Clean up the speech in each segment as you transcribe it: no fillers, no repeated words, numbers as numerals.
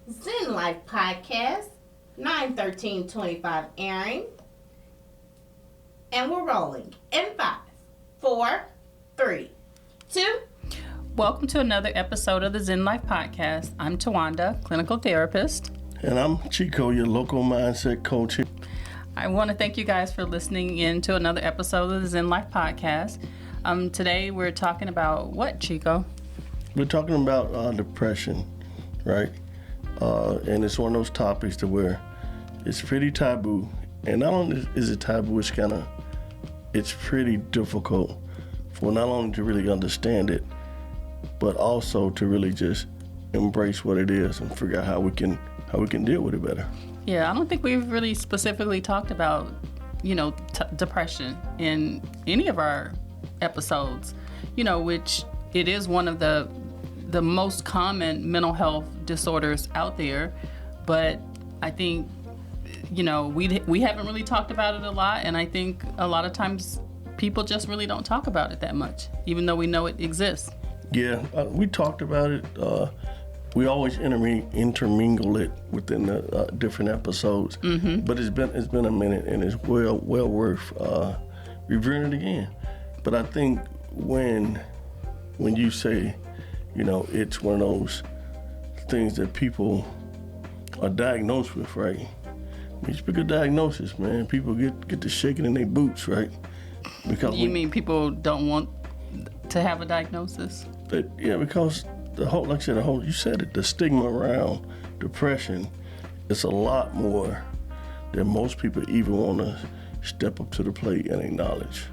Zen Life podcast, 9/13/25 airing. And we're rolling in 5, 4, 3, 2. Welcome to another episode of the Zen Life podcast. I'm Tawanda, clinical therapist. And I'm Chico, your local mindset coach. I want to thank you guys for listening in to another episode of the Zen Life podcast. Today we're talking about what, Chico? We're talking about depression, right? And it's one of those topics to where it's pretty taboo. And not only is it taboo, it's pretty difficult for not only to really understand it, but also to really just embrace what it is and figure out how we can deal with it better. Yeah, I don't think we've really specifically talked about, depression in any of our episodes, which it is one of the most common mental health disorders out there. But I think, we haven't really talked about it a lot. And I think a lot of times people just really don't talk about it that much, even though we know it exists. Yeah, we talked about it. We always intermingle it within the different episodes. Mm-hmm. But it's been a minute, and it's well worth reviewing it again. But I think when you say, it's one of those things that people are diagnosed with, right? When you speak of diagnosis, man, people get to shaking in their boots, right? Because you mean people don't want to have a diagnosis? Because you said it, the stigma around depression is a lot more than most people even want to step up to the plate and acknowledge.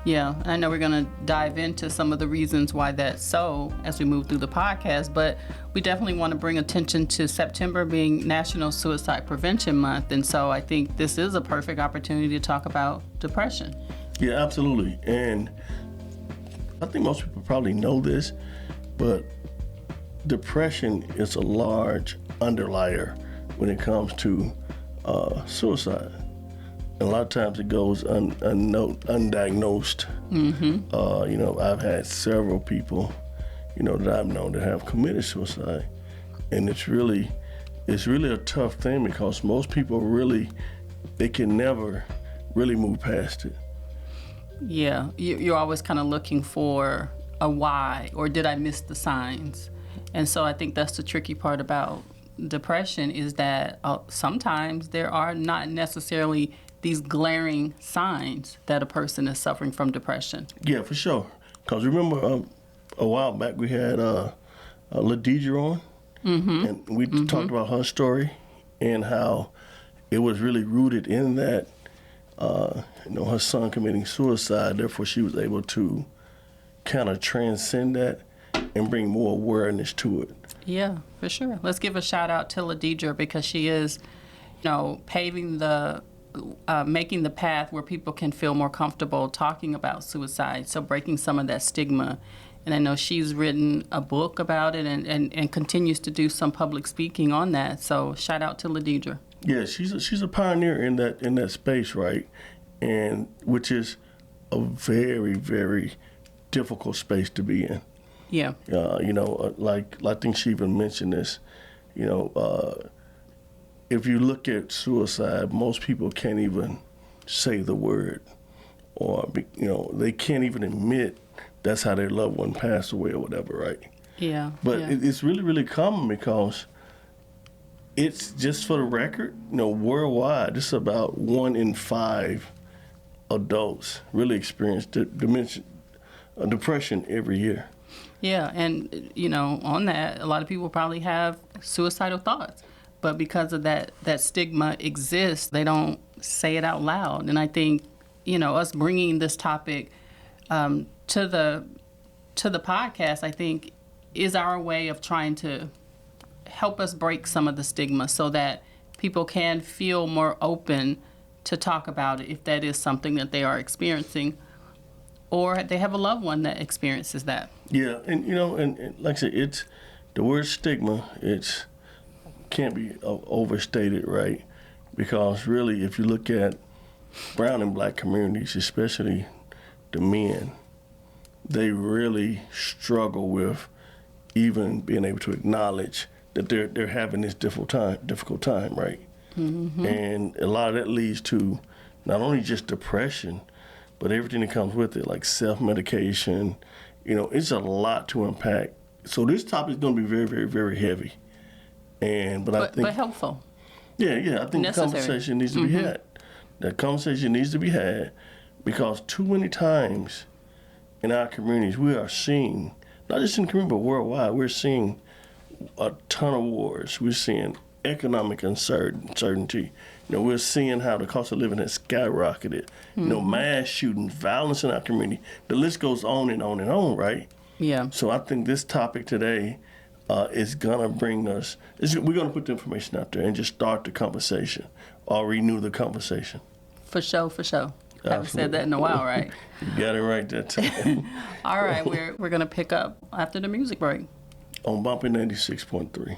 Yeah, I know we're going to dive into some of the reasons why that's so as we move through the podcast, but we definitely want to bring attention to September being National Suicide Prevention Month, and so I think this is a perfect opportunity to talk about depression. Yeah, absolutely. And I think most people probably know this, but depression is a large underlier when it comes to suicide. And a lot of times it goes undiagnosed. Mm-hmm. I've had several people, that I've known that have committed suicide. And it's really a tough thing because most people they can never really move past it. Yeah, you're always kind of looking for a why, or did I miss the signs? And so I think that's the tricky part about depression is that sometimes there are not necessarily these glaring signs that a person is suffering from depression. Yeah, for sure. Because remember a while back we had Ladidra on, mm-hmm. and we mm-hmm. talked about her story and how it was really rooted in that, her son committing suicide. Therefore, she was able to kind of transcend that and bring more awareness to it. Yeah, for sure. Let's give a shout out to Ladidra because she is, paving making the path where people can feel more comfortable talking about suicide. So breaking some of that stigma. And I know she's written a book about it and continues to do some public speaking on that. So shout out to Ladidra. Yeah, she's a pioneer in that space, right? And which is a very, very difficult space to be in. Yeah. Like I think she even mentioned this, if you look at suicide, most people can't even say the word, or they can't even admit that's how their loved one passed away or whatever, right? Yeah. But it's really, really common because it's just for the record, worldwide, it's about 1 in 5 adults really experience depression every year. Yeah, and on that, a lot of people probably have suicidal thoughts. But because of that stigma exists, they don't say it out loud. And I think, us bringing this topic to the podcast, I think, is our way of trying to help us break some of the stigma so that people can feel more open to talk about it if that is something that they are experiencing, or they have a loved one that experiences that. Yeah, and and like I said, it's the word stigma. It's can't be overstated, right? Because really, if you look at brown and black communities, especially the men, they really struggle with even being able to acknowledge that they're having this difficult time, right? And a lot of that leads to not only just depression, but everything that comes with it, like self-medication. It's a lot to unpack. So this topic is going to be very, very, very heavy. But I think, but helpful. Yeah, I think Necessary. the conversation needs to be had. That conversation needs to be had because too many times in our communities we are seeing, not just in the community but worldwide, we're seeing a ton of wars. We're seeing economic uncertainty. We're seeing how the cost of living has skyrocketed. Mass shootings, violence in our community. The list goes on and on and on, right? Yeah. So I think this topic today is gonna bring us. We're gonna put the information out there and just start the conversation or renew the conversation. For sure. Haven't said that in a while, right? You got it right that time. All right, we're gonna pick up after the music break. On Bumping 96.3.